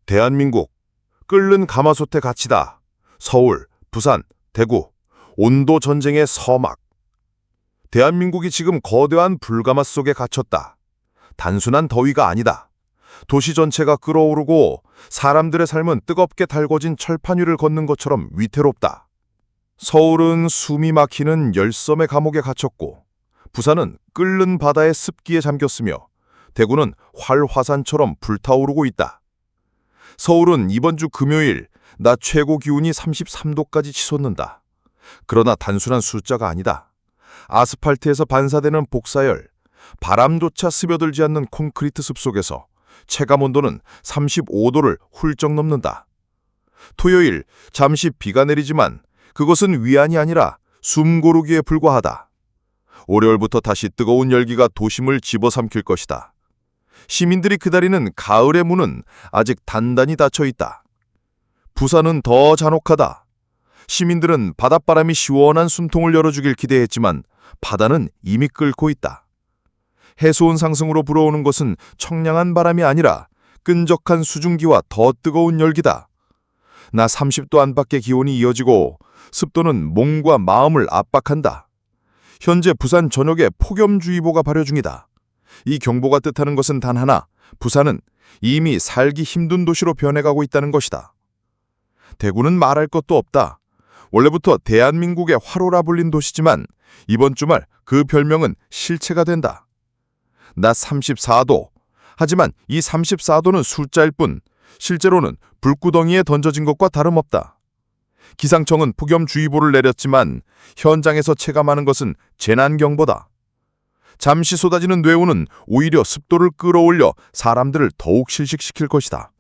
대한민국, 끓는 가마솥의 가치다. 서울, 부산, 대구, 온도 전쟁의 서막. 대한민국이 지금 거대한 불가마 속에 갇혔다. 단순한 더위가 아니다. 도시 전체가 끓어오르고 사람들의 삶은 뜨겁게 달궈진 철판 위를 걷는 것처럼 위태롭다. 서울은 숨이 막히는 열섬의 감옥에 갇혔고, 부산은 끓는 바다의 습기에 잠겼으며, 대구는 활화산처럼 불타오르고 있다. 서울은 이번 주 금요일 낮 최고 기온이 33도까지 치솟는다. 그러나 단순한 숫자가 아니다. 아스팔트에서 반사되는 복사열, 바람조차 스며들지 않는 콘크리트 습속에서 체감 온도는 35도를 훌쩍 넘는다. 토요일 잠시 비가 내리지만 그것은 위안이 아니라 숨고르기에 불과하다. 월요일부터 다시 뜨거운 열기가 도심을 집어삼킬 것이다. 시민들이 기다리는 가을의 문은 아직 단단히 닫혀 있다. 부산은 더 잔혹하다. 시민들은 바닷바람이 시원한 숨통을 열어주길 기대했지만 바다는 이미 끓고 있다. 해수온 상승으로 불어오는 것은 청량한 바람이 아니라 끈적한 수증기와 더 뜨거운 열기다. 낮 30도 안팎의 기온이 이어지고 습도는 몸과 마음을 압박한다. 현재 부산 전역에 폭염주의보가 발효 중이다. 이 경보가 뜻하는 것은 단 하나, 부산은 이미 살기 힘든 도시로 변해가고 있다는 것이다. 대구는 말할 것도 없다. 원래부터 대한민국의 화로라 불린 도시지만 이번 주말 그 별명은 실체가 된다. 낮 34도. 하지만 이 34도는 숫자일 뿐 실제로는 불구덩이에 던져진 것과 다름없다. 기상청은 폭염주의보를 내렸지만 현장에서 체감하는 것은 재난경보다. 잠시 쏟아지는 뇌우는 오히려 습도를 끌어올려 사람들을 더욱 실식시킬 것이다.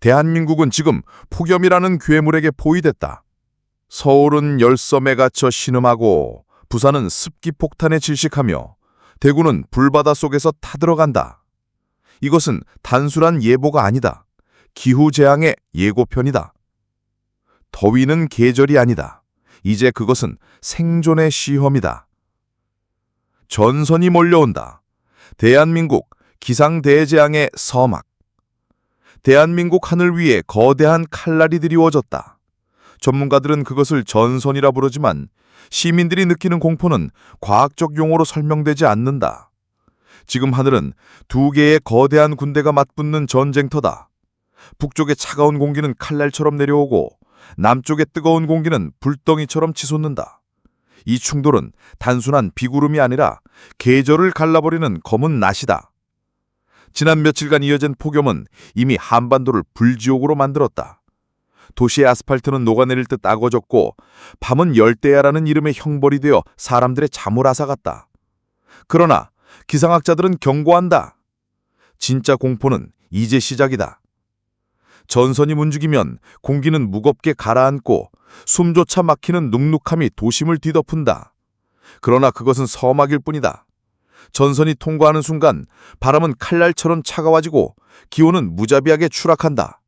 대한민국은 지금 폭염이라는 괴물에게 포위됐다. 서울은 열섬에 갇혀 신음하고 부산은 습기 폭탄에 질식하며 대구는 불바다 속에서 타들어간다. 이것은 단순한 예보가 아니다. 기후재앙의 예고편이다. 더위는 계절이 아니다. 이제 그것은 생존의 시험이다. 전선이 몰려온다. 대한민국 기상대재앙의 서막. 대한민국 하늘 위에 거대한 칼날이 드리워졌다. 전문가들은 그것을 전선이라 부르지만 시민들이 느끼는 공포는 과학적 용어로 설명되지 않는다. 지금 하늘은 두 개의 거대한 군대가 맞붙는 전쟁터다. 북쪽의 차가운 공기는 칼날처럼 내려오고 남쪽의 뜨거운 공기는 불덩이처럼 치솟는다. 이 충돌은 단순한 비구름이 아니라 계절을 갈라버리는 검은 낫이다. 지난 며칠간 이어진 폭염은 이미 한반도를 불지옥으로 만들었다. 도시의 아스팔트는 녹아내릴 듯 악어졌고 밤은 열대야라는 이름의 형벌이 되어 사람들의 잠을 앗아갔다. 그러나 기상학자들은 경고한다. 진짜 공포는 이제 시작이다. 전선이 문죽이면 공기는 무겁게 가라앉고 숨조차 막히는 눅눅함이 도심을 뒤덮은다. 그러나 그것은 서막일 뿐이다. 전선이 통과하는 순간 바람은 칼날처럼 차가워지고 기온은 무자비하게 추락한다.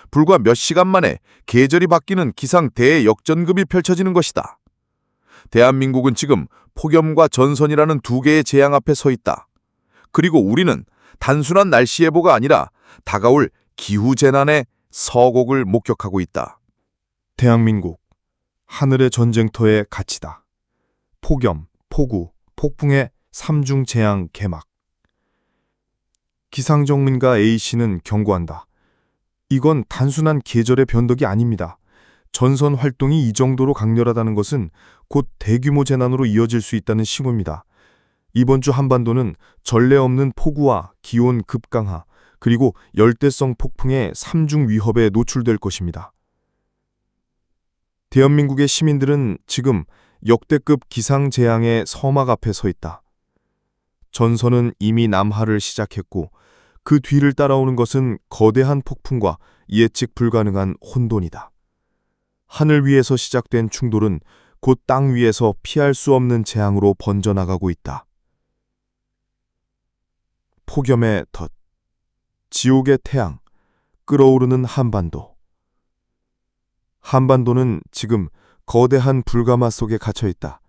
불과 몇 시간 만에 계절이 바뀌는 기상 대역전급이 펼쳐지는 것이다. 대한민국은 지금 폭염과 전선이라는 두 개의 재앙 앞에 서 있다. 그리고 우리는 단순한 날씨 예보가 아니라 다가올 기후재난의 서곡을 목격하고 있다. 대한민국, 하늘의 전쟁터에 갇히다. 폭염, 폭우, 폭풍의 삼중 재앙 개막. 기상전문가 A씨는 경고한다. 이건 단순한 계절의 변덕이 아닙니다. 전선 활동이 이 정도로 강렬하다는 것은 곧 대규모 재난으로 이어질 수 있다는 신호입니다. 이번 주 한반도는 전례 없는 폭우와 기온 급강하, 그리고 열대성 폭풍의 삼중 위협에 노출될 것입니다. 대한민국의 시민들은 지금 역대급 기상재앙의 서막 앞에 서 있다. 전선은 이미 남하를 시작했고 그 뒤를 따라오는 것은 거대한 폭풍과 예측 불가능한 혼돈이다. 하늘 위에서 시작된 충돌은 곧 땅 위에서 피할 수 없는 재앙으로 번져나가고 있다. 폭염의 덫, 지옥의 태양, 끓어오르는 한반도. 한반도는 지금 거대한 불가마 속에 갇혀 있다.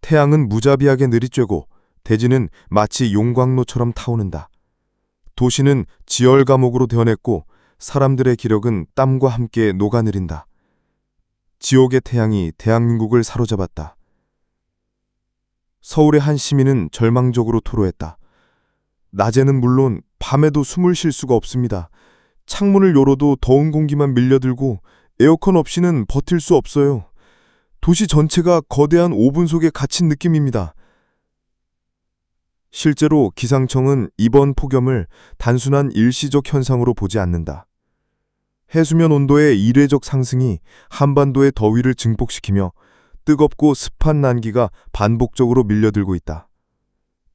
태양은 무자비하게 느릿쬐고 대지는 마치 용광로처럼 타오른다. 도시는 지열 감옥으로 변했고 사람들의 기력은 땀과 함께 녹아내린다. 지옥의 태양이 대한민국을 사로잡았다. 서울의 한 시민은 절망적으로 토로했다. 낮에는 물론 밤에도 숨을 쉴 수가 없습니다. 창문을 열어도 더운 공기만 밀려들고 에어컨 없이는 버틸 수 없어요. 도시 전체가 거대한 오븐 속에 갇힌 느낌입니다. 실제로 기상청은 이번 폭염을 단순한 일시적 현상으로 보지 않는다. 해수면 온도의 이례적 상승이 한반도의 더위를 증폭시키며 뜨겁고 습한 난기가 반복적으로 밀려들고 있다.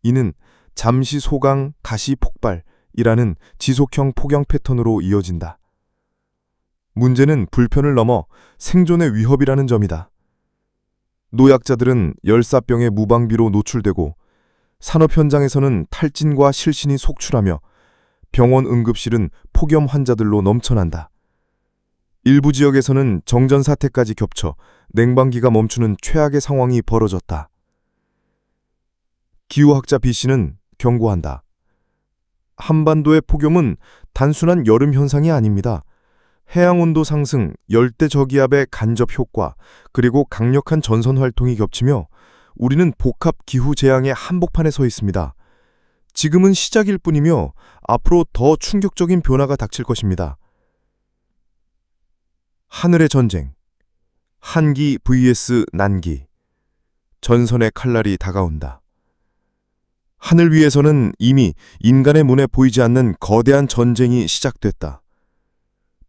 이는 잠시 소강, 다시 폭발이라는 지속형 폭염 패턴으로 이어진다. 문제는 불편을 넘어 생존의 위협이라는 점이다. 노약자들은 열사병의 무방비로 노출되고 산업 현장에서는 탈진과 실신이 속출하며 병원 응급실은 폭염 환자들로 넘쳐난다. 일부 지역에서는 정전 사태까지 겹쳐 냉방기가 멈추는 최악의 상황이 벌어졌다. 기후학자 B씨는 경고한다. 한반도의 폭염은 단순한 여름 현상이 아닙니다. 해양온도 상승, 열대저기압의 간접 효과, 그리고 강력한 전선 활동이 겹치며 우리는 복합 기후 재앙의 한복판에 서 있습니다. 지금은 시작일 뿐이며 앞으로 더 충격적인 변화가 닥칠 것입니다. 하늘의 전쟁, 한기 vs 난기, 전선의 칼날이 다가온다. 하늘 위에서는 이미 인간의 눈에 보이지 않는 거대한 전쟁이 시작됐다.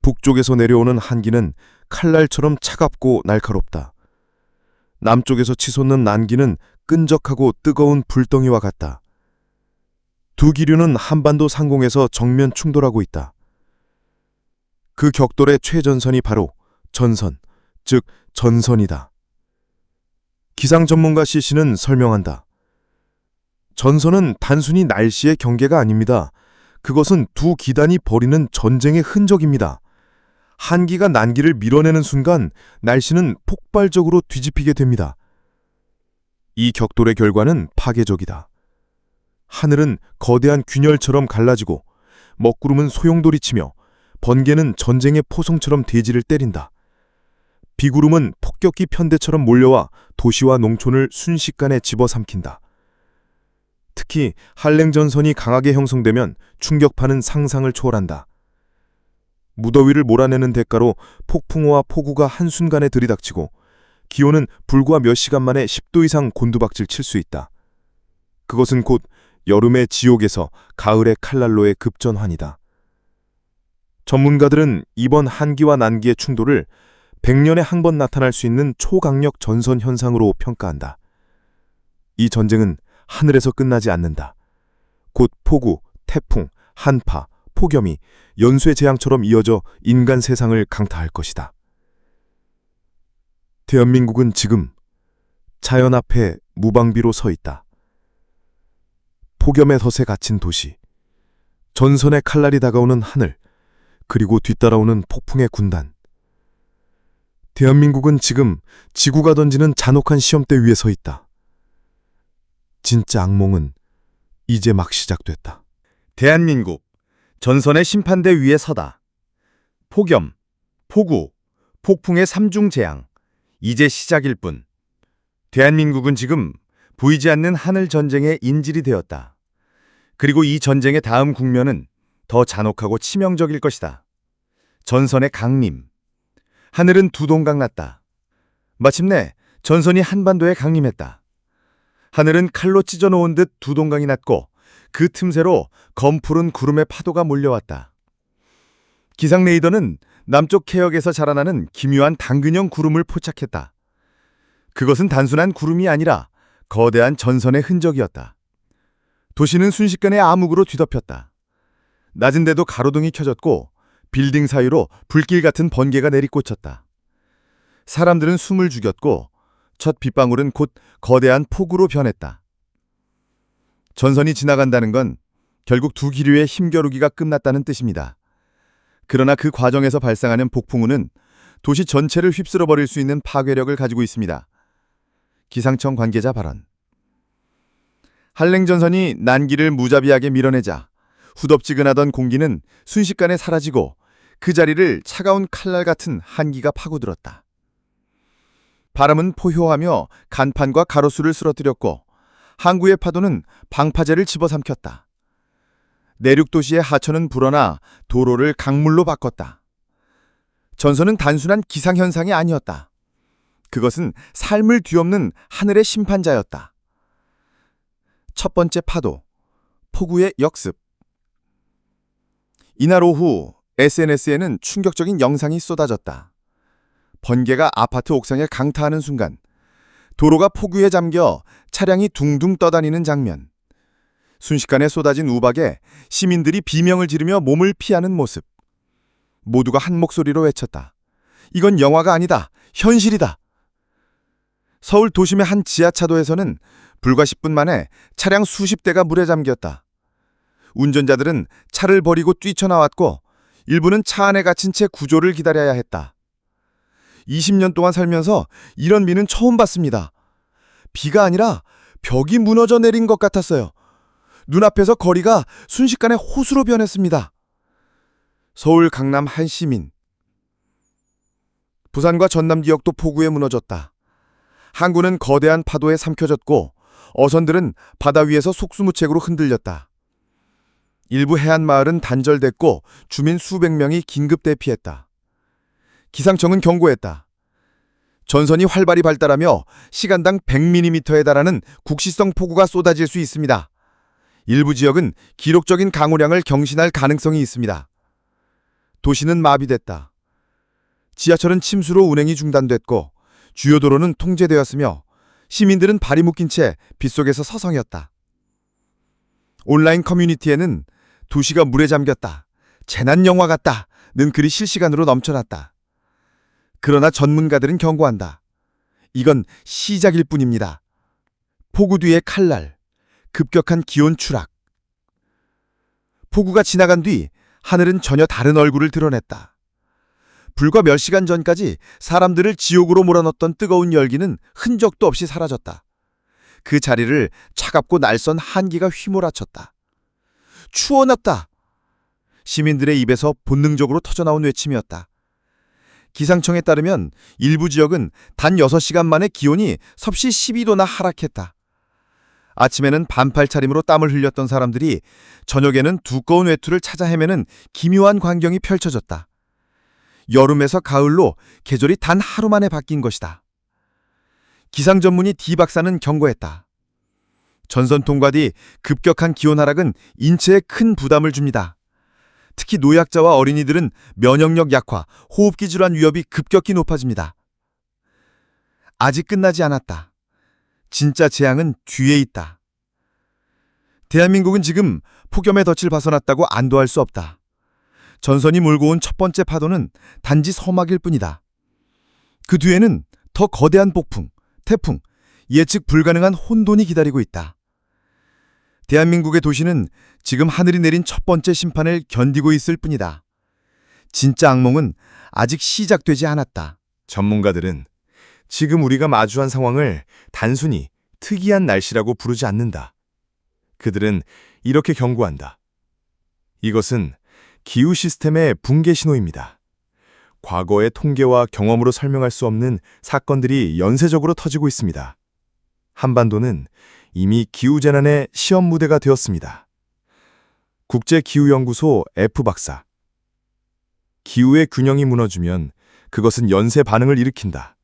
북쪽에서 내려오는 한기는 칼날처럼 차갑고 날카롭다. 남쪽에서 치솟는 난기는 끈적하고 뜨거운 불덩이와 같다. 두 기류는 한반도 상공에서 정면 충돌하고 있다. 그 격돌의 최전선이 바로 전선, 즉 전선이다. 기상 전문가 C씨는 설명한다. 전선은 단순히 날씨의 경계가 아닙니다. 그것은 두 기단이 벌이는 전쟁의 흔적입니다. 한기가 난기를 밀어내는 순간 날씨는 폭발적으로 뒤집히게 됩니다. 이 격돌의 결과는 파괴적이다. 하늘은 거대한 균열처럼 갈라지고 먹구름은 소용돌이치며 번개는 전쟁의 포성처럼 대지를 때린다. 비구름은 폭격기 편대처럼 몰려와 도시와 농촌을 순식간에 집어삼킨다. 특히 한랭전선이 강하게 형성되면 충격파는 상상을 초월한다. 무더위를 몰아내는 대가로 폭풍우와 폭우가 한순간에 들이닥치고 기온은 불과 몇 시간 만에 10도 이상 곤두박질 칠 수 있다. 그것은 곧 여름의 지옥에서 가을의 칼날로의 급전환이다. 전문가들은 이번 한기와 난기의 충돌을 100년에 한 번 나타날 수 있는 초강력 전선 현상으로 평가한다. 이 전쟁은 하늘에서 끝나지 않는다. 곧 폭우, 태풍, 한파, 폭염이 연쇄 재앙처럼 이어져 인간 세상을 강타할 것이다. 대한민국은 지금 자연 앞에 무방비로 서 있다. 폭염의 덫에 갇힌 도시, 전선의 칼날이 다가오는 하늘, 그리고 뒤따라오는 폭풍의 군단. 대한민국은 지금 지구가 던지는 잔혹한 시험대 위에 서 있다. 진짜 악몽은 이제 막 시작됐다. 대한민국, 전선의 심판대 위에 서다. 폭염, 폭우, 폭풍의 삼중 재앙, 이제 시작일 뿐. 대한민국은 지금 보이지 않는 하늘 전쟁의 인질이 되었다. 그리고 이 전쟁의 다음 국면은 더 잔혹하고 치명적일 것이다. 전선의 강림. 하늘은 두 동강 났다. 마침내 전선이 한반도에 강림했다. 하늘은 칼로 찢어놓은 듯 두 동강이 났고 그 틈새로 검푸른 구름의 파도가 몰려왔다. 기상 레이더는 남쪽 해역에서 자라나는 기묘한 당근형 구름을 포착했다. 그것은 단순한 구름이 아니라 거대한 전선의 흔적이었다. 도시는 순식간에 암흑으로 뒤덮였다. 낮은데도 가로등이 켜졌고 빌딩 사이로 불길 같은 번개가 내리꽂혔다. 사람들은 숨을 죽였고 첫 빗방울은 곧 거대한 폭우로 변했다. 전선이 지나간다는 건 결국 두 기류의 힘겨루기가 끝났다는 뜻입니다. 그러나 그 과정에서 발생하는 폭풍우는 도시 전체를 휩쓸어버릴 수 있는 파괴력을 가지고 있습니다. 기상청 관계자 발언. 한랭전선이 난기를 무자비하게 밀어내자 후덥지근하던 공기는 순식간에 사라지고 그 자리를 차가운 칼날 같은 한기가 파고들었다. 바람은 포효하며 간판과 가로수를 쓰러뜨렸고 항구의 파도는 방파제를 집어삼켰다. 내륙 도시의 하천은 불어나 도로를 강물로 바꿨다. 전선은 단순한 기상현상이 아니었다. 그것은 삶을 뒤엎는 하늘의 심판자였다. 첫 번째 파도, 폭우의 역습. 이날 오후 SNS에는 충격적인 영상이 쏟아졌다. 번개가 아파트 옥상에 강타하는 순간 도로가 폭우에 잠겨 차량이 둥둥 떠다니는 장면. 순식간에 쏟아진 우박에 시민들이 비명을 지르며 몸을 피하는 모습. 모두가 한 목소리로 외쳤다. 이건 영화가 아니다. 현실이다. 서울 도심의 한 지하차도에서는 불과 10분 만에 차량 수십 대가 물에 잠겼다. 운전자들은 차를 버리고 뛰쳐나왔고 일부는 차 안에 갇힌 채 구조를 기다려야 했다. 20년 동안 살면서 이런 비는 처음 봤습니다. 비가 아니라 벽이 무너져 내린 것 같았어요. 눈앞에서 거리가 순식간에 호수로 변했습니다. 서울 강남 한 시민. 부산과 전남 지역도 폭우에 무너졌다. 항구는 거대한 파도에 삼켜졌고 어선들은 바다 위에서 속수무책으로 흔들렸다. 일부 해안 마을은 단절됐고 주민 수백 명이 긴급 대피했다. 기상청은 경고했다. 전선이 활발히 발달하며 시간당 100mm에 달하는 국시성 폭우가 쏟아질 수 있습니다. 일부 지역은 기록적인 강우량을 경신할 가능성이 있습니다. 도시는 마비됐다. 지하철은 침수로 운행이 중단됐고 주요 도로는 통제되었으며 시민들은 발이 묶인 채 빗속에서 서성였다. 온라인 커뮤니티에는 도시가 물에 잠겼다. 재난 영화 같다는 글이 실시간으로 넘쳐났다. 그러나 전문가들은 경고한다. 이건 시작일 뿐입니다. 폭우 뒤의 칼날, 급격한 기온 추락. 폭우가 지나간 뒤 하늘은 전혀 다른 얼굴을 드러냈다. 불과 몇 시간 전까지 사람들을 지옥으로 몰아넣었던 뜨거운 열기는 흔적도 없이 사라졌다. 그 자리를 차갑고 날선 한기가 휘몰아쳤다. 추워놨다. 시민들의 입에서 본능적으로 터져나온 외침이었다. 기상청에 따르면 일부 지역은 단 6시간 만에 기온이 섭씨 12도나 하락했다. 아침에는 반팔 차림으로 땀을 흘렸던 사람들이 저녁에는 두꺼운 외투를 찾아 헤매는 기묘한 광경이 펼쳐졌다. 여름에서 가을로 계절이 단 하루 만에 바뀐 것이다. 기상 전문의 D 박사는 경고했다. 전선 통과 뒤 급격한 기온 하락은 인체에 큰 부담을 줍니다. 특히 노약자와 어린이들은 면역력 약화, 호흡기 질환 위협이 급격히 높아집니다. 아직 끝나지 않았다. 진짜 재앙은 뒤에 있다. 대한민국은 지금 폭염의 덫을 벗어났다고 안도할 수 없다. 전선이 몰고 온 첫 번째 파도는 단지 서막일 뿐이다. 그 뒤에는 더 거대한 폭풍, 태풍, 예측 불가능한 혼돈이 기다리고 있다. 대한민국의 도시는 지금 하늘이 내린 첫 번째 심판을 견디고 있을 뿐이다. 진짜 악몽은 아직 시작되지 않았다. 전문가들은 지금 우리가 마주한 상황을 단순히 특이한 날씨라고 부르지 않는다. 그들은 이렇게 경고한다. 이것은 기후 시스템의 붕괴 신호입니다. 과거의 통계와 경험으로 설명할 수 없는 사건들이 연쇄적으로 터지고 있습니다. 한반도는 이미 기후재난의 시험 무대가 되었습니다. 국제기후연구소 F 박사. 기후의 균형이 무너지면 그것은 연쇄 반응을 일으킨다.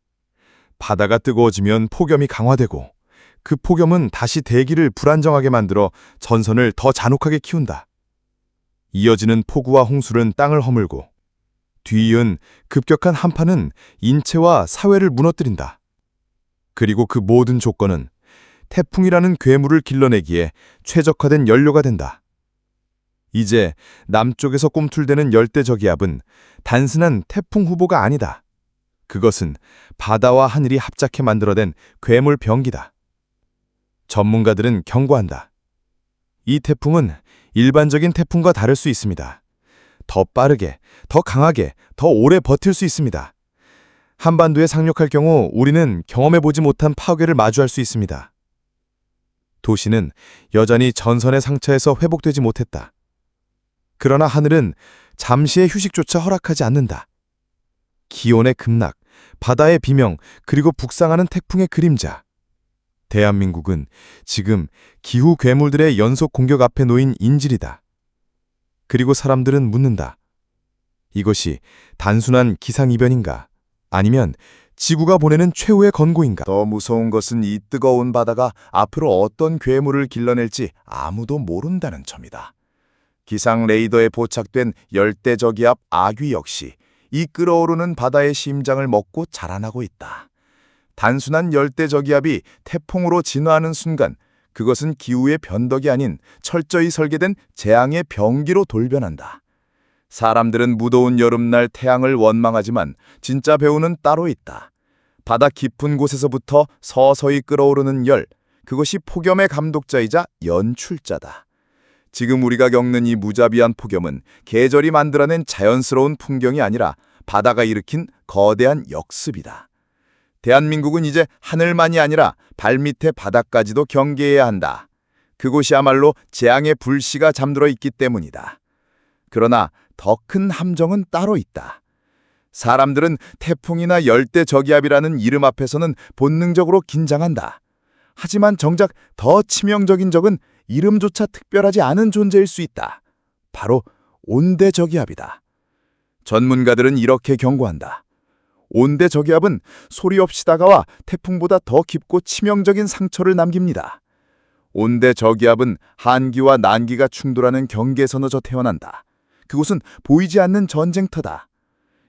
바다가 뜨거워지면 폭염이 강화되고 그 폭염은 다시 대기를 불안정하게 만들어 전선을 더 잔혹하게 키운다. 이어지는 폭우와 홍수는 땅을 허물고 뒤이은 급격한 한파는 인체와 사회를 무너뜨린다. 그리고 그 모든 조건은 태풍이라는 괴물을 길러내기에 최적화된 연료가 된다. 이제 남쪽에서 꿈틀대는 열대저기압은 단순한 태풍 후보가 아니다. 그것은 바다와 하늘이 합작해 만들어낸 괴물 병기다. 전문가들은 경고한다. 이 태풍은 일반적인 태풍과 다를 수 있습니다. 더 빠르게, 더 강하게, 더 오래 버틸 수 있습니다. 한반도에 상륙할 경우 우리는 경험해보지 못한 파괴를 마주할 수 있습니다. 도시는 여전히 전선의 상처에서 회복되지 못했다. 그러나 하늘은 잠시의 휴식조차 허락하지 않는다. 기온의 급락, 바다의 비명, 그리고 북상하는 태풍의 그림자. 대한민국은 지금 기후 괴물들의 연속 공격 앞에 놓인 인질이다. 그리고 사람들은 묻는다. 이것이 단순한 기상이변인가? 아니면 지구가 보내는 최후의 권고인가? 더 무서운 것은 이 뜨거운 바다가 앞으로 어떤 괴물을 길러낼지 아무도 모른다는 점이다. 기상 레이더에 포착된 열대저기압 아귀 역시 이 끓어오르는 바다의 심장을 먹고 자라나고 있다. 단순한 열대저기압이 태풍으로 진화하는 순간 그것은 기후의 변덕이 아닌 철저히 설계된 재앙의 병기로 돌변한다. 사람들은 무더운 여름날 태양을 원망하지만 진짜 배후는 따로 있다. 바다 깊은 곳에서부터 서서히 끓어오르는 열, 그것이 폭염의 감독자이자 연출자다. 지금 우리가 겪는 이 무자비한 폭염은 계절이 만들어낸 자연스러운 풍경이 아니라 바다가 일으킨 거대한 역습이다. 대한민국은 이제 하늘만이 아니라 발밑의 바다까지도 경계해야 한다. 그곳이야말로 재앙의 불씨가 잠들어 있기 때문이다. 그러나 더 큰 함정은 따로 있다. 사람들은 태풍이나 열대저기압이라는 이름 앞에서는 본능적으로 긴장한다. 하지만 정작 더 치명적인 적은 이름조차 특별하지 않은 존재일 수 있다. 바로 온대저기압이다. 전문가들은 이렇게 경고한다. 온대저기압은 소리 없이 다가와 태풍보다 더 깊고 치명적인 상처를 남깁니다. 온대저기압은 한기와 난기가 충돌하는 경계선에서 태어난다. 그곳은 보이지 않는 전쟁터다.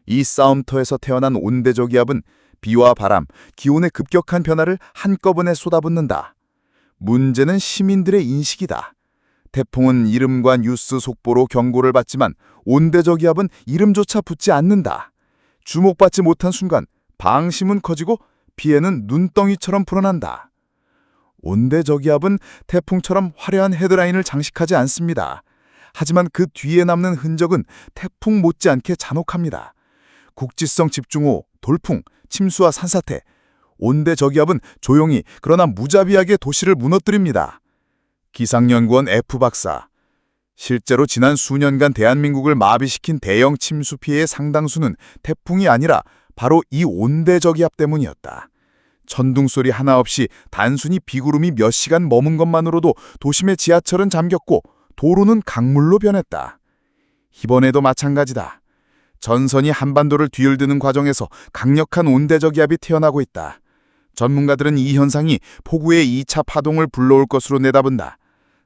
이 싸움터에서 태어난 온대저기압은 비와 바람, 기온의 급격한 변화를 한꺼번에 쏟아붓는다. 문제는 시민들의 인식이다. 태풍은 이름과 뉴스 속보로 경고를 받지만 온대저기압은 이름조차 붙지 않는다. 주목받지 못한 순간 방심은 커지고 피해는 눈덩이처럼 불어난다. 온대저기압은 태풍처럼 화려한 헤드라인을 장식하지 않습니다. 하지만 그 뒤에 남는 흔적은 태풍 못지않게 잔혹합니다. 국지성 집중호, 돌풍, 침수와 산사태. 온대저기압은 조용히 그러나 무자비하게 도시를 무너뜨립니다. 기상연구원 F박사. 실제로 지난 수년간 대한민국을 마비시킨 대형 침수 피해의 상당수는 태풍이 아니라 바로 이 온대저기압 때문이었다. 천둥소리 하나 없이 단순히 비구름이 몇 시간 머문 것만으로도 도심의 지하철은 잠겼고 도로는 강물로 변했다. 이번에도 마찬가지다. 전선이 한반도를 뒤흔드는 과정에서 강력한 온대저기압이 태어나고 있다. 전문가들은 이 현상이 폭우의 2차 파동을 불러올 것으로 내다본다.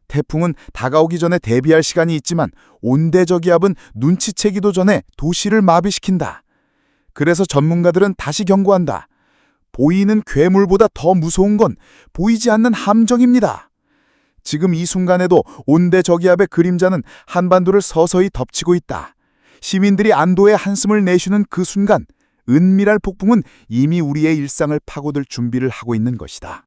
태풍은 다가오기 전에 대비할 시간이 있지만 온대저기압은 눈치채기도 전에 도시를 마비시킨다. 그래서 전문가들은 다시 경고한다. 보이는 괴물보다 더 무서운 건 보이지 않는 함정입니다. 지금 이 순간에도 온대저기압의 그림자는 한반도를 서서히 덮치고 있다. 시민들이 안도의 한숨을 내쉬는 그 순간 은밀할 폭풍은 이미 우리의 일상을 파고들 준비를 하고 있는 것이다.